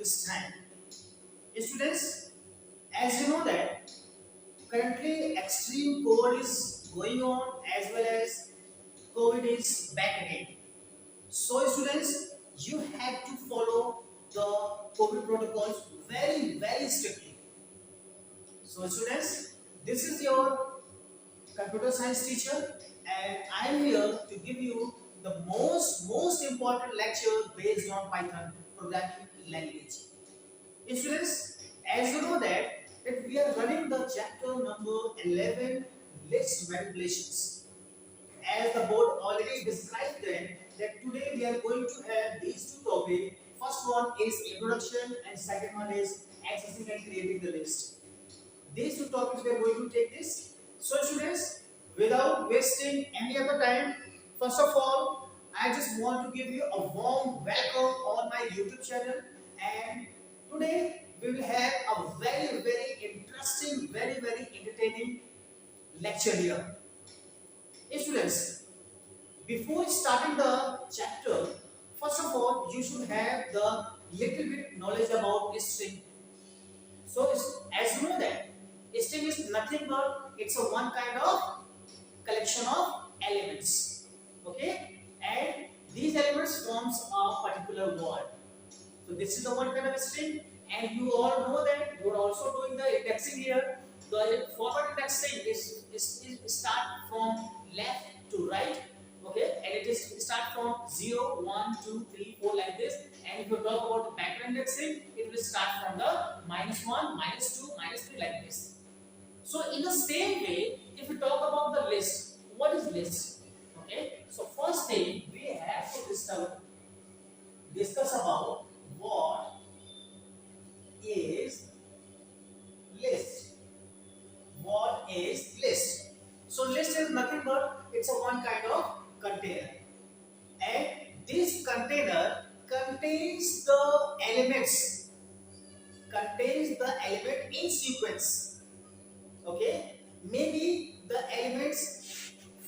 understand. Students, as you know that currently extreme cold is going on as well as COVID is back again. So students, you have to follow the COVID protocols very strictly. So students, this is your computer science teacher and I am here to give you the most important lecture based on Python programming language. Students, as you know that we are running the chapter number 11 list manipulations. As the board already described them, that today we are going to have these two topics. First one is introduction and second one is accessing and creating the list. These two topics we are going to take this. So students, without wasting any other time, first of all, I just want to give you a warm welcome on my YouTube channel. And today we will have a very interesting, very entertaining lecture here. Students, before starting the chapter, first of all, you should have the little bit knowledge about string. So, as you know that string is nothing but it's a one kind of collection of elements. Okay, and these elements forms a particular word. So this is the one kind of string, and you all know that you are also doing the indexing here. The forward indexing is start from left to right, okay, and it is start from 0, 1, 2, 3, 4 like this. And if you talk about the backward indexing, it will start from the -1, -2, -3 like this. So in the same way, if you talk about the list, what is list? Okay, so first thing we have to discuss about what is list. What is list? So list is nothing but it's a one kind of container, and this container contains the elements, in sequence. Okay, maybe the elements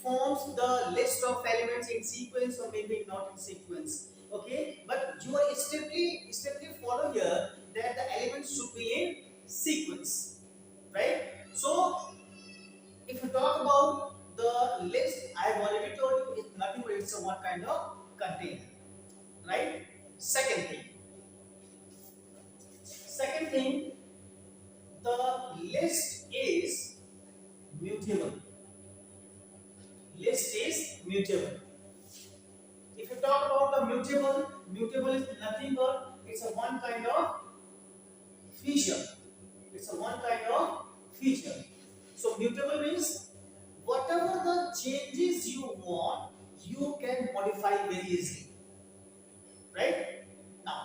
forms the list of elements in sequence or maybe not in sequence. Okay, but you are strictly follow here that the elements should be in sequence, right? So if you talk about the list, I have already told you it's nothing but it's a one kind of container, right? Second thing, the list is mutable. List is mutable. If you talk about the mutable is nothing but it's a one kind of feature. It's a one kind of feature. So mutable means whatever the changes you want, you can modify very easily. Right? Now,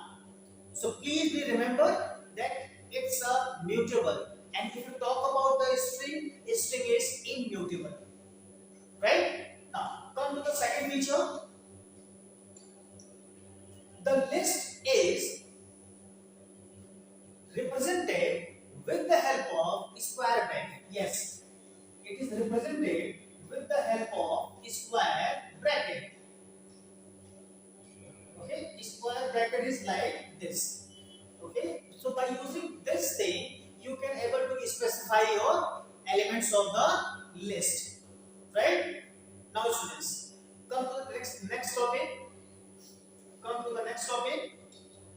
so please be remember that it's a mutable. And if you talk about the string is immutable. Right? Now, come to the second feature. The list is represented with the help of square bracket. Yes, it is represented with the help of square bracket. Okay, square bracket is like this. Okay, so by using this thing, you can able to specify your elements of the list. Right? Now, students, come to the next topic. Come to the next topic.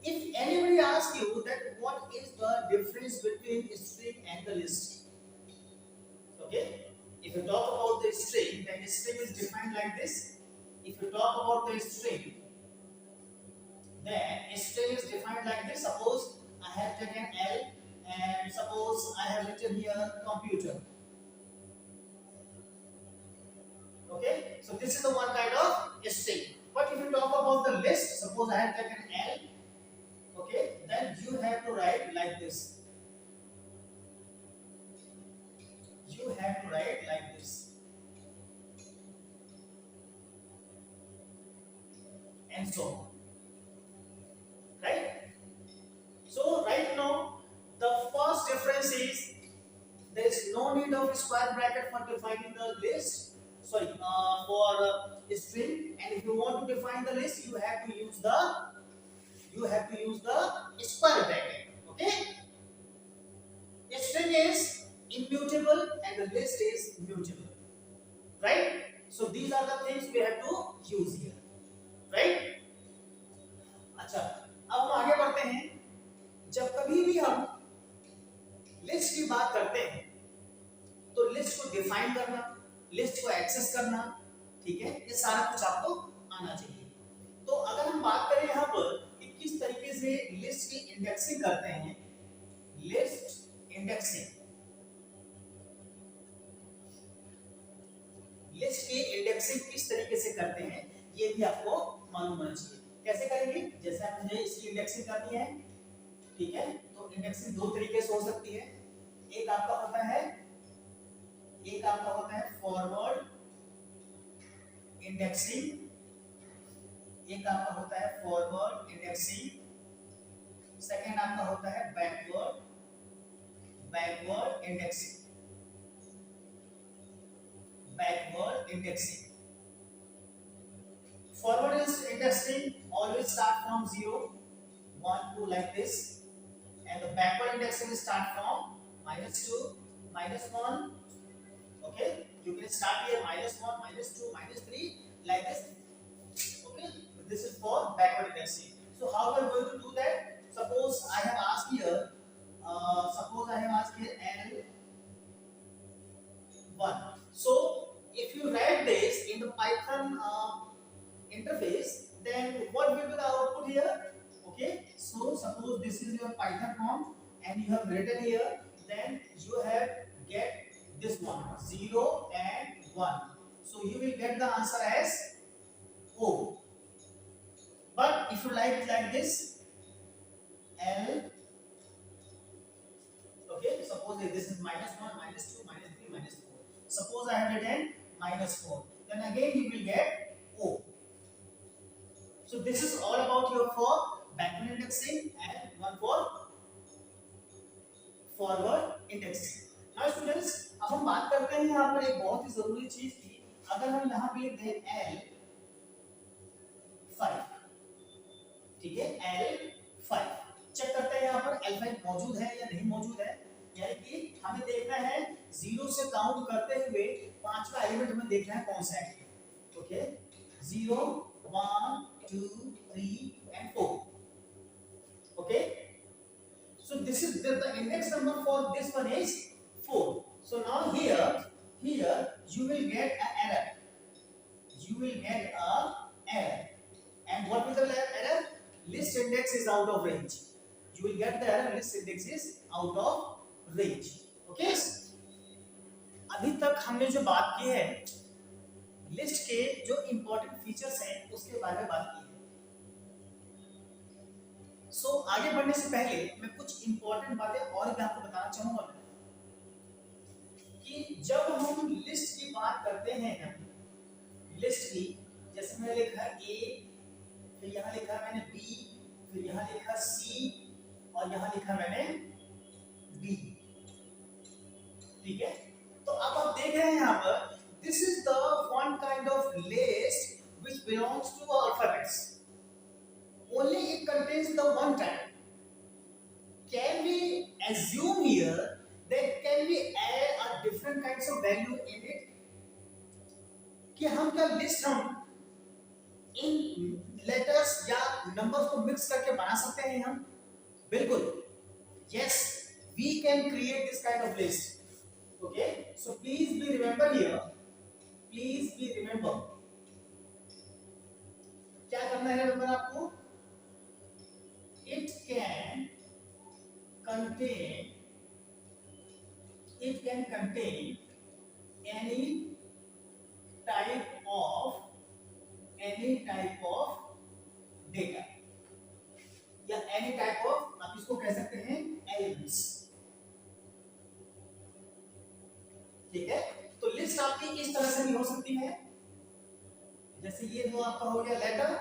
If anybody asks you that what is the difference between string and the list, okay? If you talk about the string, then the string is defined like this. If you talk about the string, then a string is defined like this. Suppose I have taken L and suppose I have written here computer. Okay, so this is the one kind of string. But if you talk about the list, suppose I have taken L, okay, then you have to write like this. You have to write like this. And so on. Right? So right now, the first difference is there is no need of square bracket for defining the list. Sorry, for string. And if you want to define the list, you have to use you have to use the square bracket. Okay, string is immutable and the list is mutable, right? So these are the things we have to use here, right? अच्छा, अब हम आगे बढ़ते हैं। जब कभी भी हम लिस्ट की बात करते हैं तो लिस्ट को डिफाइन करना, लिस्ट को एक्सेस करना, ठीक है, ये सारा कुछ आपको आना चाहिए। तो अगर हम बात करें यहाँ पर कि किस तरीके से लिस्ट की इंडेक्सिंग करते हैं, लिस्ट इंडेक्सिंग, लिस्ट की इंडेक्सिंग किस तरीके से करते हैं ये भी आपको मालूम होना चाहिए। कैसे करेंगे? जैसे मुझे इसकी इंडेक्सिंग करनी है, ठीक है, तो इंडेक्सिंग दो तरीके से हो सकती है। एक आपका होता है फॉरवर्ड इंडेक्सिंग, एक आपका होता है फॉरवर्ड इंडेक्सिंग, सेकंड आपका होता है backward indexing, Forward is indexing always start from 0, 1, 2 like this, and the backward indexing start from -2, -1. Okay, you can start here -1, -2, -3 like this. Okay, this is for backward indexing. So how we are going to do that? Suppose I have asked here L1. So if you write this in the Python interface, then what will be the output here? Okay, so suppose this is your Python prompt and you have written here, then you have get this one 0 and 1, so you will get the answer as O. But if you like this L, okay, suppose this is -1, -2, -3, -4, suppose I have written -4, then again you will get O. So this is all about your for backward indexing and one for forward indexing. Now students, अब हम बात करते हैं यहाँ पर एक बहुत ही जरूरी चीज की। अगर हम यहाँ पे लिख दें L5, ठीक है, L5 चेक करते हैं यहाँ पर L5 मौजूद है या नहीं मौजूद है, यानी कि हमें देखना है 0 से काउंट करते हुए पांचवा एलिमेंट हमें देखना है कौन सा है। Okay, 0, 1, 2, 3 and 4. Okay, so this is the index number for this one is 4. So now here you will get an error, and what is the error? List index is out of range. You will get the error, list index is out of range. Okay, अभी तक हमने जो बात की है list के जो important features हैं उसके बारे में बात की है। सो आगे बढ़ने से पहले मैं कुछ इंपॉर्टेंट बातें और भी आपको बताना चाहूंगा कि जब हम लिस्ट की बात करते हैं, लिस्ट की, जैसे मैंने लिखा A, फिर यहाँ लिखा मैंने B, फिर यहाँ लिखा C और यहाँ लिखा मैंने D, ठीक है। तो अब आप देख रहे हैं यहाँ पर this is the one kind of list which belongs to alphabets. Only it contains the one type. Can we assume here that can we add a different kinds of value in it? कि हम क्या list हम इन letters या numbers को mix करके बना सकते हैं हम? बिल्कुल, yes, we can create this kind of list. Okay, so please be remember here. Please be remember. क्या करना है remember आपको? It can contain any type of data या any type of, आप इसको कह सकते हैं elements, ठीक है। तो लिस्ट आपकी इस तरह से भी हो सकती है, जैसे ये जो आपका हो गया लेटर,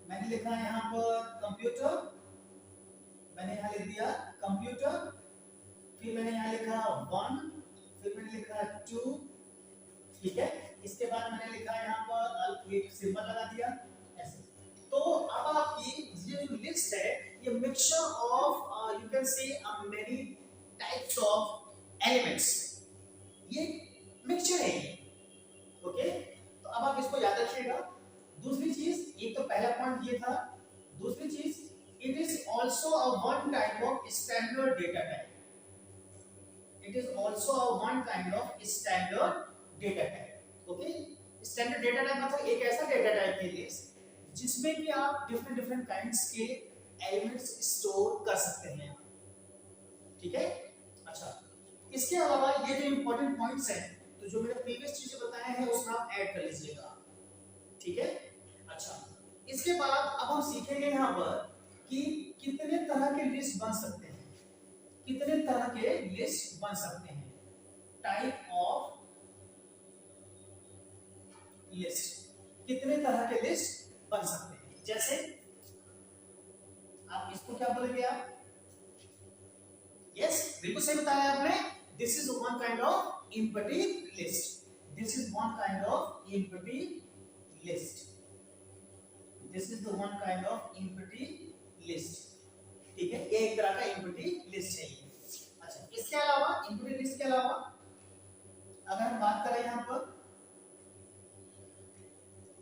मैंने लिखा है यहाँ पर कंप्यूटर, मैंने यहाँ लिख दिया कंप्यूटर, फिर मैंने यहाँ लिखा 1, फिर मैंने लिखा 2, ठीक है। इसके बाद मैंने लिखा यहाँ पर एक सिंबल लगा दिया ऐसे। तो अब आपकी ये जो लिस्ट है पहला पॉइंट ये था। दूसरी चीज, it is also a one type of standard data type. It is also a one kind of standard data type. Okay, standard data type मतलब एक ऐसा डेटा टाइप है लिस्ट जिसमें कि आप डिफरेंट डिफरेंट काइंड्स के एलिमेंट्स स्टोर कर सकते हैं। ठीक है, अच्छा, इसके अलावा ये जो इंपॉर्टेंट पॉइंट्स हैं, तो जो मैंने प्रीवियस चीजें बताए हैं उसमें आप ऐड कर लीजिएगा। ठीक है, अच्छा, इसके बाद अब हम सीखेंगे यहाँ पर कि कितने तरह के लिस्ट बन सकते हैं। कितने तरह के लिस्ट बन सकते हैं, टाइप ऑफ लिस्ट, कितने तरह के लिस्ट बन सकते हैं। जैसे आप इसको क्या बोलेंगे आप, यस बिल्कुल सही बताया आपने, this is one kind of empty list. This is one kind of empty list. This is the one kind of empty list. ठीक है, ये एक तरह का एम्प्टी लिस्ट है ये। अच्छा, इसके अलावा एम्प्टी लिस्ट के अलावा अगर हम बात करें यहाँ पर,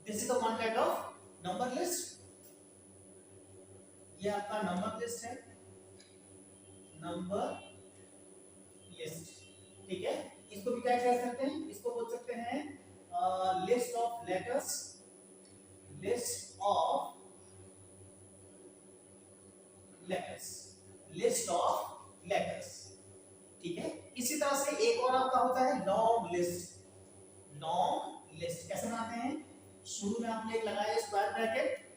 this is the one kind of number list. ये आपका नंबर लिस्ट है, नंबर लिस्ट। ठीक है, इसको भी क्या कह सकते हैं, इसको बोल सकते हैं list of letters, list of letters, list of letters. ठीक है, इसी तरह से एक और आपका होता है लॉन्ग लिस्ट। लॉन्ग लिस्ट कैसे बनाते हैं, शुरू में आपने एक लगाया square bracket,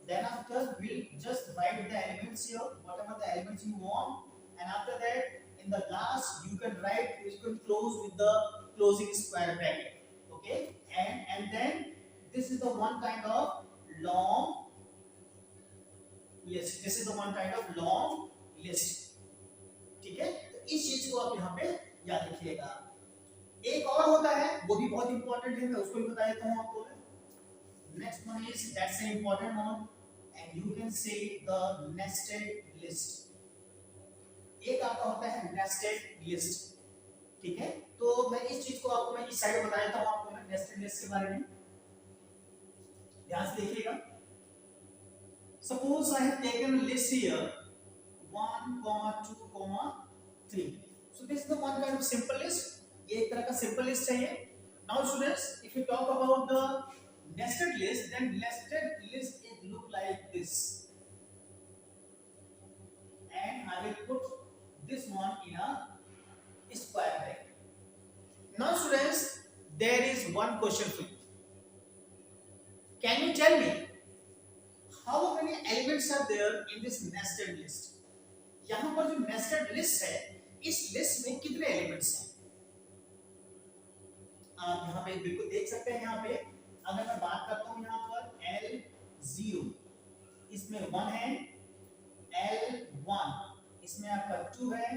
then after we'll just write the elements here, whatever the elements you want, and after that in the last you can write, you can close with the closing square bracket. Okay, and then this is the one kind of long list. This is the one kind of long list. ठीक है, तो इस चीज को आप यहाँ पे याद रखिएगा। एक और होता है, वो भी बहुत इंपॉर्टेंट है, मैं उसको भी बता देता हूँ आपको। Next one is, that's an important one, and you can say the nested list. एक आपका होता है nested list। ठीक है, तो मैं इस चीज को आपको मैं इस साइड बता देता हूँ आपको मैं nested list के बारे में, ध्यान से देखिएगा। Suppose I have taken a list here 1, 2, 3. So this is the one kind of simple list. ये एक तरह का simple list है ये। Now students, if you talk about the nested list, then nested list it look like this, and I will put this one in a square bracket. Now students, there is one question for you. Can you tell me how many elements are there in this nested list? यहाँ पर जो nested list है, इस list में कितने elements हैं? आप यहाँ पे बिल्कुल देख सकते हैं। यहाँ पे अगर मैं बात करता हूँ यहाँ पर L0, इसमें 1 है, L1 इसमें आपका 2 है,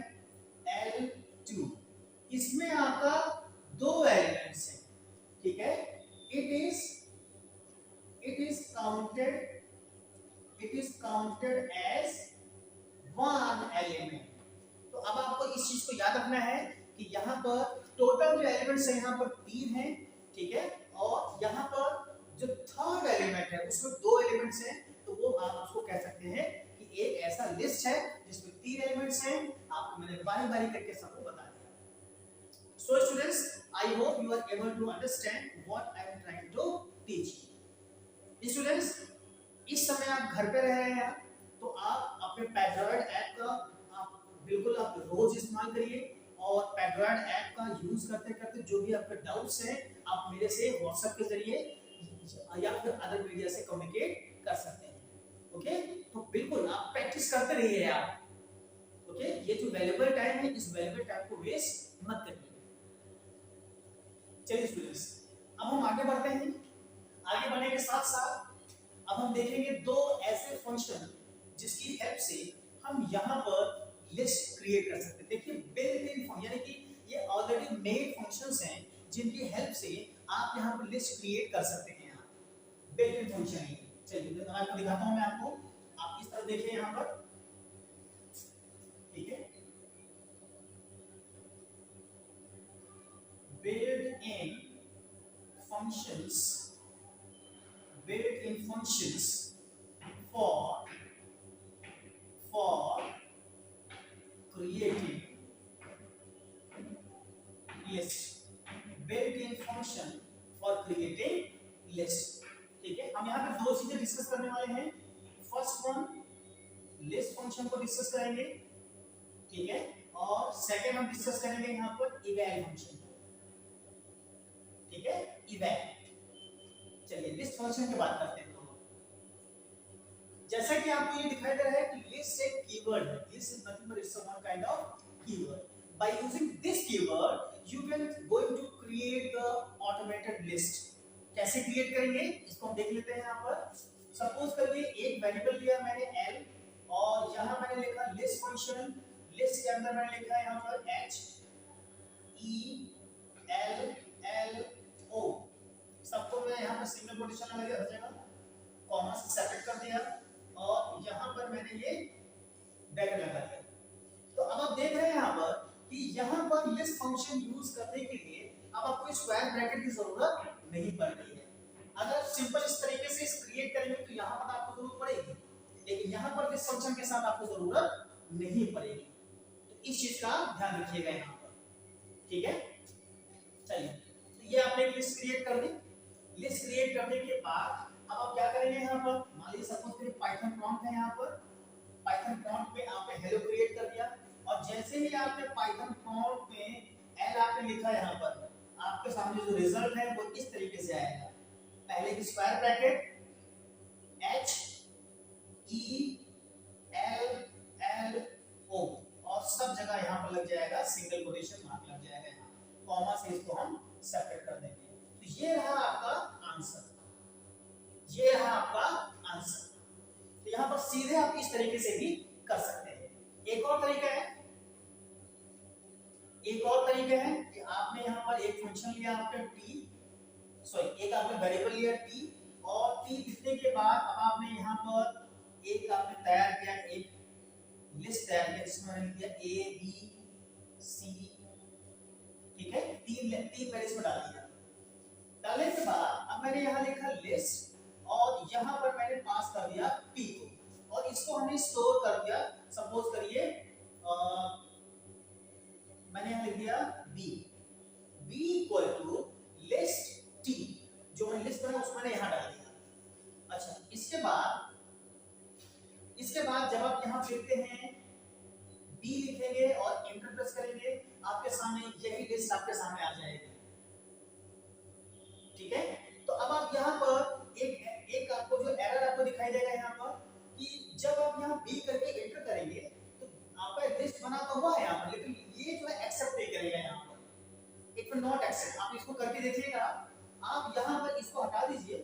L2 इसमें आपका 2 एलिमेंट्स हैं। ठीक है, it is counted as 1 element। तो अब आपको इस चीज को याद रखना है कि यहाँ पर टोटल जो एलिमेंट्स है यहाँ पर 3 हैं। ठीक है, और यहाँ पर जो थर्ड एलिमेंट है उसमें 2 एलिमेंट्स हैं, तो वो आप उसको कह सकते हैं कि एक ऐसा लिस्ट है जिसमें 3 एलिमेंट्स हैं। आपको मैंने बारी बारी करके सबको बता दिया। So students, I hope you are able to understand what I am trying to teach. Students, इस समय आप घर पे रहे हैं तो आप अपने पैड्रॉइड ऐप का बिल्कुल आप रोज इस्तेमाल करिए, और पैड्रॉइड ऐप का यूज करते करते जो भी आपके डाउट्स हैं आप मेरे से व्हाट्सएप के जरिए या फिर अदर मीडिया से कम्युनिकेट कर सकते हैं। ओके, तो बिल्कुल आप प्रैक्टिस करते रहिए आप। ओके, ये जो वैल्यूएबल टाइम है, इस वैल्यूएबल टाइम को वेस्ट मत करिए। चलिए स्टूडेंट्स, अब हम आगे बढ़ते हैं। आगे बढ़ने के साथ साथ अब हम देखेंगे 2 ऐसे फंक्शन जिसकी हेल्प से हम यहाँ पर लिस्ट क्रिएट कर सकते हैं। देखिए, बिल्ट इन फंक्शन यानी कि ये ऑलरेडी मेड फंक्शंस हैं जिनकी हेल्प से आप यहाँ पर लिस्ट क्रिएट कर सकते हैं। यहाँ बिल्ट इन फंक्शन है। चलिए मैं आपको दिखाता हूँ, मैं आपको, आप इस तरह देखिए यहाँ पर। ठीक है, built in functions, built in functions for creating list, built-in function for creating list। ठीक है, हम यहाँ पे दो चीजें डिस्कस करने वाले हैं। फर्स्ट वन लिस्ट फंक्शन को डिस्कस करेंगे, ठीक है, और सेकंड हम डिस्कस करेंगे यहाँ पर इवैल फंक्शन, ठीक है, इवैल। चलिए लिस्ट फंक्शन की बात करते हैं। जैसा कि आपको ये दिखाई दे रहा है कि लिस्ट एक कीवर्ड है। List is nothing but it's one kind of keyword. By using this keyword, you can going to create the automated list। कैसे क्रिएट करेंगे इसको हम देख लेते हैं। यहाँ पर सपोज करिए एक वेरिएबल लिया मैंने l, और यहाँ मैंने लिखा लिस्ट फंक्शन। लिस्ट के अंदर मैंने लिखा है यहाँ पर h e l l o, सबको मैं यहाँ पर सिंगल कोटेशन लगा दिया, हर जगह कॉमा से सेपरेट कर दिया, और यहाँ पर मैंने ये ब्रैकेट लगा दिया। तो अब आप देख रहे हैं यहाँ पर कि यहाँ पर लिस्ट फंक्शन यूज करने के लिए अब आपको स्क्वायर ब्रैकेट की जरूरत नहीं पड़ रही है। अगर सिंपल इस तरीके से क्रिएट करेंगे तो यहाँ पर आपको जरूरत पड़ेगी, लेकिन यहाँ पर लिस्ट फंक्शन के साथ आपको जरूरत नहीं पड़ेगी। तो इस चीज का ध्यान रखिएगा यहाँ पर, ठीक है। चलिए, तो ये आपने एक लिस्ट क्रिएट कर दी। लिस्ट क्रिएट करने के बाद अब आप क्या करेंगे यहाँ पर, मान लीजिए सपोज करिए पाइथन प्रॉम्प्ट है। यहाँ पर पाइथन प्रॉम्प्ट में आपने हेलो क्रिएट कर दिया, और जैसे ही आपने पाइथन प्रॉम्प्ट में एल आपने लिखा यहाँ पर, आपके सामने जो रिजल्ट है वो इस तरीके से आएगा। पहले की square bracket h e l l o, और सब जगह यहाँ पर लग जाएगा सिंगल कोटेशन मार्क लग जाएगा, यहाँ कॉमा से इसको हम सेपरेट कर देंगे। तो ये रहा आपका आंसर, ये रहा आपका आंसर। तो यहाँ पर सीधे आप इस तरीके से भी कर सकते हैं। एक और तरीका है, कि आपने यहाँ पर एक फंक्शन लिया आपने एक आपने वेरिएबल लिया t, और t लिखने के बाद अब आपने यहाँ पर एक आपने तैयार किया, एक लिस्ट तैयार किया जिसमें मैंने लिख दिया a b c, ठीक है, तीन पहले इसमें डाल दिया। डालने के बाद अब मैंने यहाँ लिखा लिस्ट, और यहाँ पर मैंने पास कर दिया p को, और इसको हमने स्टोर कर दिया। सपोज करिए मैंने यहाँ लिख दिया b equal to list t, जो मैंने लिस्ट बना उसको मैंने यहाँ डाल दिया। अच्छा, इसके बाद जब आप यहाँ लिखते हैं b लिखेंगे और एंटर प्रेस करेंगे, आपके सामने यही लिस्ट आपके सामने आ जाएगी, ठीक है। तो अब आप यहाँ पर एक आपको जो एरर आपको दिखाई देगा यहाँ पर, कि जब आप यहाँ b करके एंटर करेंगे तो आपका लिस्ट बना तो हुआ है यहाँ पर, लेकिन ये जो है एक्सेप्ट नहीं करेगा यहाँ पर, इट विल नॉट एक्सेप्ट। आप इसको करके देखिएगा। आप यहाँ पर इसको हटा दीजिए,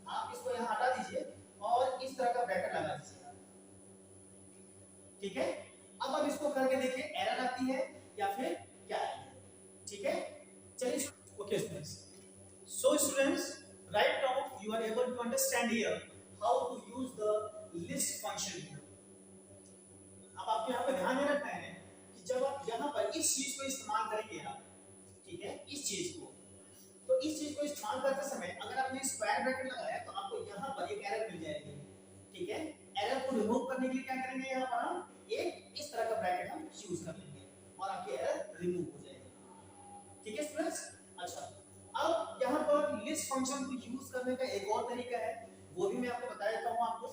आप इसको यहाँ हटा दीजिए और इस तरह का ब्रैकेट लगा दीजिए, ठीक है। अब आप इसको करके देखिए एरर आती है या फिर क्या आती है, ठीक है। चलिए, okay students, so students, right now you are able to understand here how to use the list function here। अब आपको यहाँ पे ध्यान में रखना है कि जब आप यहाँ पर इस चीज को इस्तेमाल करेंगे आप, ठीक है, इस चीज को, तो इस चीज को इस्तेमाल करते समय अगर आपने स्क्वायर ब्रैकेट लगाया तो आपको यहाँ पर एक एरर मिल जाएगी, ठीक है। एरर को रिमूव करने के लिए क्या करेंगे, यहाँ पर हम एक इस तरह का ब्रैकेट हम यूज कर लेंगे और आपकी एरर रिमूव हो जाएगी, ठीक है स्टूडेंट्स। अच्छा, अब यहाँ पर लिस्ट फंक्शन को यूज करने का एक और तरीका है, वो भी मैं आपको बता देता हूँ आपको।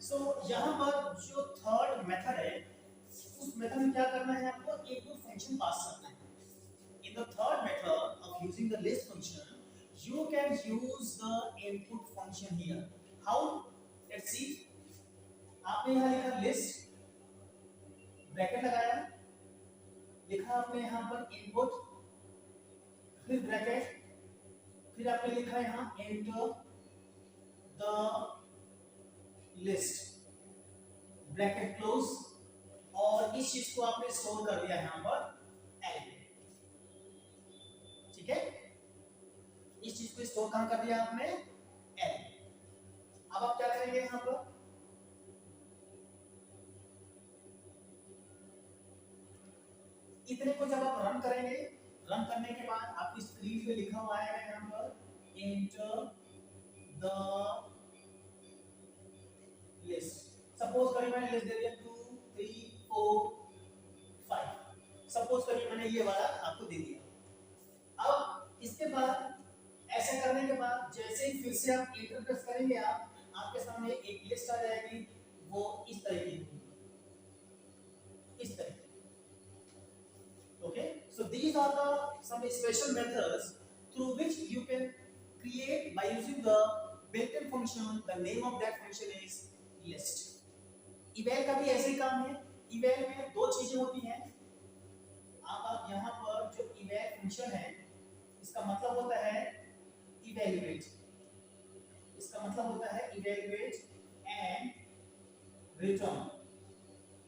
सो यहाँ पर जो थर्ड मेथड है, उस मेथड में क्या करना है, आपको एक दो फंक्शन पास करना है। In the third method of using the list function, you can use the input function here. How? Let's see. आपने यहाँ लिखा list, ब्रैकेट लगाया, लिखा आपने यहाँ पर input, फिर ब्रैकेट, फिर आपने लिखा यहाँ enter the list, bracket close, और इस चीज को आपने स्टोर कर दिया यहाँ पर L, ठीक है। इस चीज को स्टोर कहां कर दिया आपने, L। अब आप क्या करेंगे यहाँ पर, इतने को जब आप रन करेंगे, रन करने के बाद आपकी स्क्रीन पे लिखा हुआ आएगा यहाँ पर enter द लिस्ट। सपोज करिए मैंने लिस्ट दे दिया 2 3 4 5। सपोज करिए मैंने ये वाला आपको दे दिया। अब इसके बाद ऐसा करने के बाद जैसे ही फिर से आप एंटर प्रेस करेंगे आप आपके सामने एक लिस्ट आ जाएगी, वो इस तरह की होगी, इस तरह। Okay, so these are the some special methods through which you can create by using the built-in function. The name of that function is list. eval का भी ऐसे ही काम है। eval में दो चीजें होती हैं। आप यहाँ पर जो eval फंक्शन है इसका मतलब होता है evaluate, इसका मतलब होता है evaluate and return,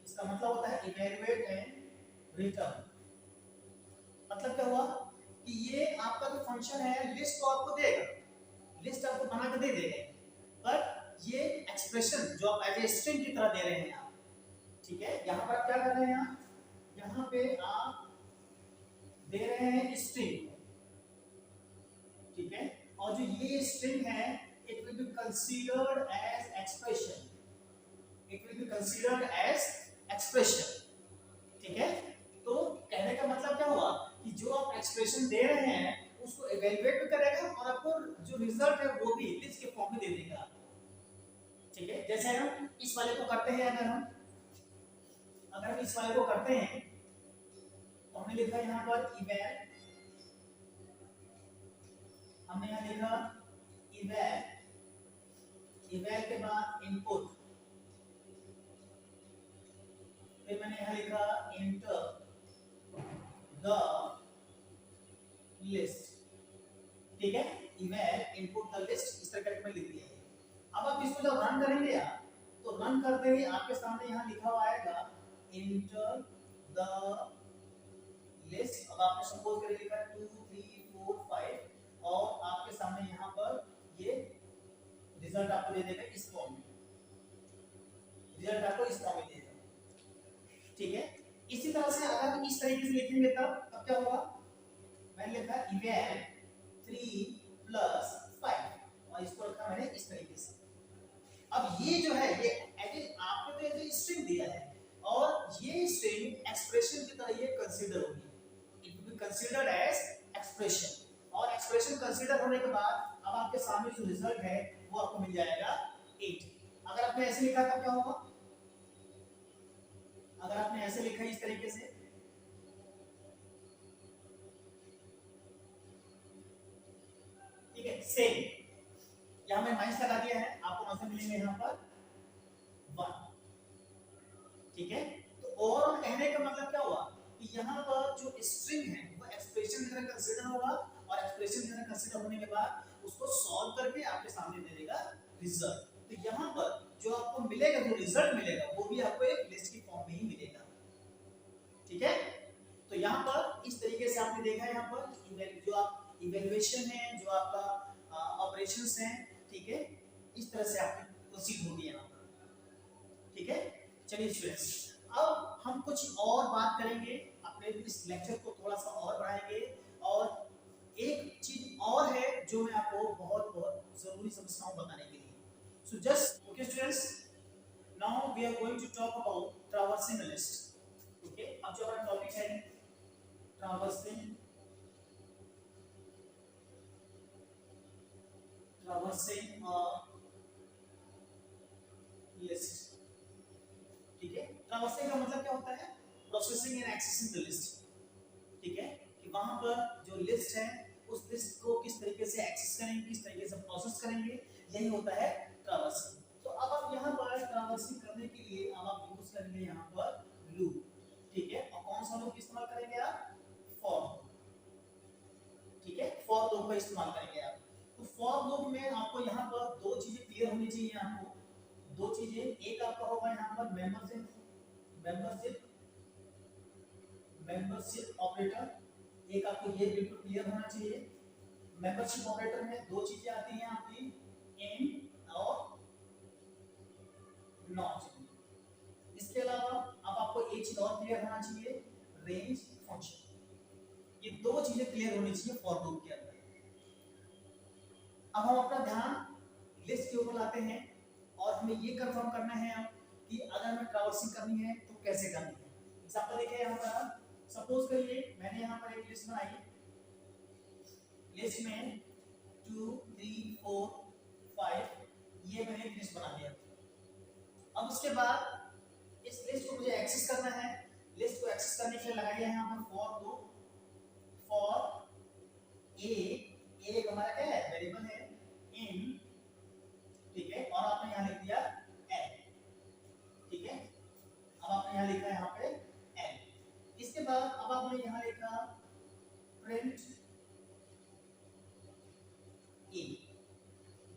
इसका मतलब होता है evaluate and return। मतलब क्या हुआ कि ये आपका जो फंक्शन है लिस्ट को आपको देगा, लिस्ट आपको बना के दे देगा, पर ये एक्सप्रेशन जो आप एज ए स्ट्रिंग की तरह दे रहे हैं आप, ठीक है। यहाँ पर आप क्या कर रहे हैं, यहाँ पे आप दे रहे हैं स्ट्रिंग, ठीक है। और जो ये स्ट्रिंग है it will be considered as expression, it will be considered as expression, ठीक है। तो कहने का मतलब क्या हुआ कि जो आप एक्सप्रेशन दे रहे हैं उसको इवैल्यूएट भी करेगा और आपको जो रिजल्ट है वो भी लिस्ट के फॉर्म में दे देगा, ठीक है। जैसे हम इस वाले को करते हैं, अगर हम इस वाले को करते हैं तो हमने लिखा यहाँ पर इवैल, हमने यहाँ लिखा इवैल, इवैल के बाद इनपुट, फिर मैंने यहाँ लिखा एंटर द लिस्ट, ठीक है। इवैल इनपुट द लिस्ट, इस तरह करके मैं लिख दिया। अब आप इसको जब रन करेंगे आप तो रन करते ही आपके सामने यहाँ लिखा हुआ आएगा एंटर द लिस्ट। अब आपने सपोज करके लिखा 2 3 4 5 और आपके सामने यहाँ पर ये रिजल्ट आपको दे देगा इस फॉर्म में, रिजल्ट आपको इस फॉर्म में देगा, ठीक है। इसी तरह से अगर हम इस तरीके से लिखेंगे तब क्या होगा, मैंने लिखा इवैल 3 + 5 और इसको रखा मैंने इस तरीके से। अब ये जो है ये आपने तो ये स्ट्रिंग दिया है और ये स्ट्रिंग एक्सप्रेशन की तरह ये कंसीडर होगी, it will be considered as expression. और एक्सप्रेशन कंसीडर होने के बाद अब आपके सामने जो रिजल्ट है वो आपको मिल जाएगा 8। अगर आपने ऐसे लिखा तब क्या होगा, अगर आपने ऐसे लिखा इस तरीके से, ठीक है, सेम यहां मैं माइनस लगा दिया है, आपको आंसर मिलेंगे यहां पर 1, ठीक है। तो ओवरऑल कहने का मतलब क्या हुआ कि यहां पर जो स्ट्रिंग है वो एक्सप्रेशन की तरह कंसीडर होगा और एक्सप्रेशन की तरह कंसीडर होने के बाद उसको सॉल्व करके आपके सामने दे देगा रिजल्ट। तो यहां पर जो आपको मिलेगा, जो रिजल्ट मिलेगा वो भी आपको एक लिस्ट की फॉर्म में ही मिलेगा, ठीक है। तो यहाँ पर इस तरीके से आपने देखा है, यहाँ पर जो आप इवैल्यूएशन है, जो आपका ऑपरेशंस हैं, ठीक है, इस तरह से आपकी प्रोसीड होगी यहाँ पर, ठीक है। चलिए स्टूडेंट्स, अब हम कुछ और बात करेंगे, अपने इस लेक्चर को थोड़ा सा और बढ़ाएंगे। और एक चीज और है जो मैं आपको बहुत बहुत जरूरी समझता हूँ बताने के लिए। So just okay students, now we are going to talk about traversing list, okay. अब जो हमारा टॉपिक है ट्रैवर्सिंग लिस्ट, ठीक है। ट्रैवर्सिंग का मतलब क्या होता है, processing and accessing the list, ठीक है, कि वहां पर जो लिस्ट है उस लिस्ट को किस तरीके से एक्सेस करेंगे, किस तरीके से प्रोसेस करेंगे, यही होता है ट्रैवर्सिंग। तो अब आप यहाँ पर ट्रैवर्सिंग करने के लिए अब आप यूज करेंगे यहाँ पर लूप, ठीक है। और कौन सा लूप इस्तेमाल करेंगे आप, फॉर, ठीक है, फॉर लूप का इस्तेमाल करेंगे आप। तो फॉर लूप में आपको यहाँ पर दो चीजें क्लियर होनी चाहिए, आपको दो चीजें, एक आपका होगा यहाँ पर मेंबरशिप ऑपरेटर, एक आपको ये बिल्कुल क्लियर होना चाहिए। मेंबरशिप ऑपरेटर में दो चीजें आती हैं आपकी, इन और नॉट। इसके अलावा अब आपको एक चीज और क्लियर होना चाहिए, रेंज फंक्शन। ये दो चीजें क्लियर होनी चाहिए फॉर लूप के अंदर। अब हम अपना ध्यान लिस्ट के ऊपर लाते हैं और हमें ये कंफर्म करना है अब कि अगर हमें ट्रैवर्सिंग करनी है तो कैसे करनी है। एग्जांपल देखिए यहाँ पर सपोज करिए मैंने यहाँ पर एक लिस्ट बनाई, लिस्ट में 2 3 4 5 ये मैंने एक लिस्ट बना लिया। अब उसके बाद इस लिस्ट को मुझे एक्सेस करना है। लिस्ट को एक्सेस करने के लिए लगाइए यहाँ पर फॉर दो, फॉर ए एक हमारा क्या है वेरिएबल है इन, ठीक है, और आपने यहाँ लिख दिया एल, ठीक है। अब आपने यहाँ लिखा है यहाँ पे एल। इसके बाद अब आपने यहाँ लिखा प्रिंट ए।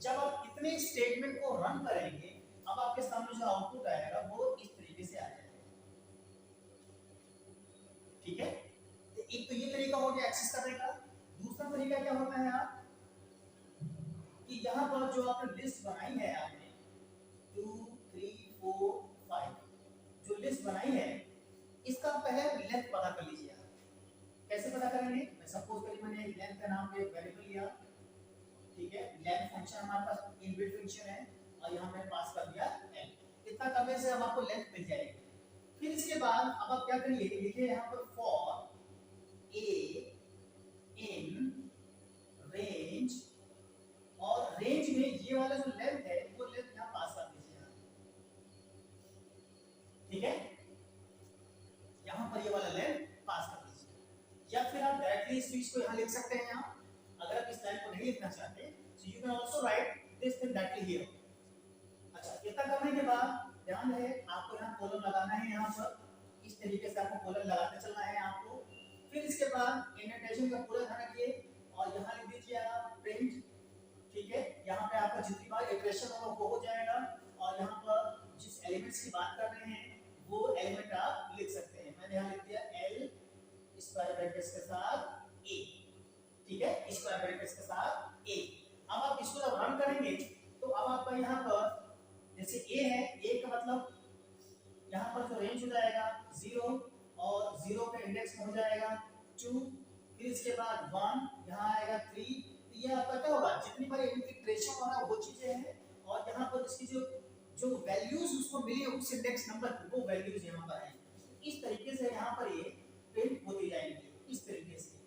जब आप इतने स्टेटमेंट को रन करेंगे अब आपके सामने जो आउटपुट आएगा वो इस तरीके से आ जाएगा, ठीक है। तो एक तो ये तरीका हो गया एक्सेस करने का। दूसरा तरीका क्या होता है आप कि यहाँ पर जो आपने लिस्ट बनाई है, आपने 2 3 4 5 जो लिस्ट बनाई है इसका पहले लेंथ पता कर लीजिए आप। कैसे पता करेंगे? मैं सपोज करिए मैंने लेंथ का नाम पे एक वेरिएबल लिया, ठीक है। लेंथ फंक्शन हमारे पास इनबिल्ट फंक्शन है और यहाँ मैंने पास कर दिया n। इतना करने से अब आपको लेंथ मिल जाएगी। फिर इसके बाद अब आप क्या करिए, लिखिए यहाँ पर फॉर a in रेंज, और रेंज में ये वाला जो लेंथ है वो लेंथ यहाँ पास कर दीजिए, ठीक है। यहाँ पर ये वाला लेंथ पास कर दीजिए। या फिर आप डायरेक्टली इस चीज को यहाँ लिख सकते हैं। यहाँ अगर आप इस लाइन को नहीं लिखना चाहते so you can also write this thing directly here। अच्छा, इतना करने के बाद ध्यान रहे आपको यहाँ कॉलम लगाना है, यहाँ पर इस तरीके से आपको कॉलम लगाते चलना है आपको। फिर इसके बाद इंडेंटेशन का पूरा ध्यान रखिए और यहाँ लिख दीजिए आप प्रिंट, ठीक है। यहाँ पे आपका जितनी बार इटरेशन होगा वो हो जाएगा और यहाँ पर जिस एलिमेंट्स की बात कर रहे हैं वो एलिमेंट आप लिख सकते हैं। मैंने यहाँ लिख दिया एल स्क्वायर ब्रैकेट्स के साथ ए, ठीक है, स्क्वायर ब्रैकेट्स के साथ ए। अब आप इसको जब रन करेंगे तो अब आपका यहाँ पर जैसे ए है, ए का मतलब यहाँ पर जो रेंज हो जाएगा 0 और 0 का इंडेक्स हो जाएगा 2, फिर इसके बाद 1 यहाँ आएगा 3। ये आपका क्या होगा, जितनी बार इंटीग्रेशन हो रहा है वो चीजें हैं और यहाँ पर इसकी जो वैल्यूज उसको मिली उस इंडेक्स नंबर वो वैल्यूज यहाँ पर आएंगी। इस तरीके से यहाँ पर ये प्रिंट होती जाएंगी इस तरीके से।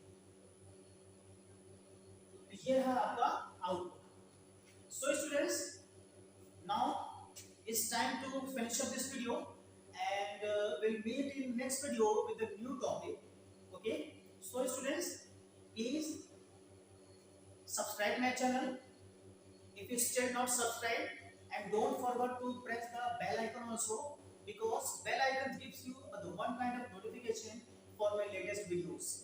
तो ये रहा आपका output. So students, now it's time to finish up this video and we'll meet in next video with a new topic. Okay, so students, please subscribe my channel if you still not subscribed and don't forget to press the bell icon also, because bell icon gives you the one kind of notification for my latest videos.